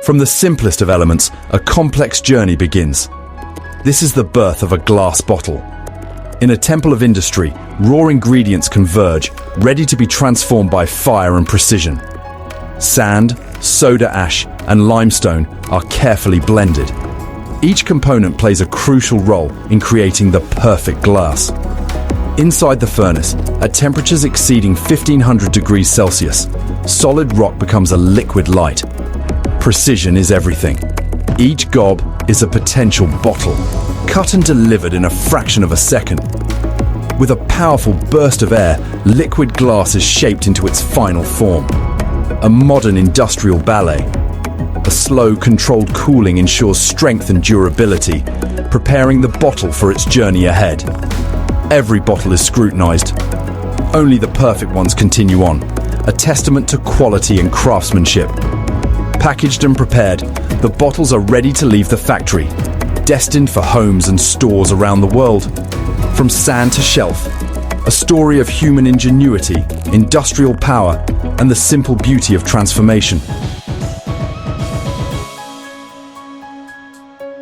From the simplest of elements, a complex journey begins. This is the birth of a glass bottle. In a temple of industry, raw ingredients converge, ready to be transformed by fire and precision. Sand, soda ash, and limestone are carefully blended. Each component plays a crucial role in creating the perfect glass. Inside the furnace, at temperatures exceeding 1500 degrees Celsius, solid rock becomes a liquid light. Precision is everything. Each gob is a potential bottle, cut and delivered in a fraction of a second. With a powerful burst of air, liquid glass is shaped into its final form. A modern industrial ballet. A slow, controlled cooling ensures strength and durability, preparing the bottle for its journey ahead. Every bottle is scrutinized. Only the perfect ones continue on, a testament to quality and craftsmanship. Packaged and prepared, the bottles are ready to leave the factory, destined for homes and stores around the world. From sand to shelf, a story of human ingenuity, industrial power, and the simple beauty of transformation.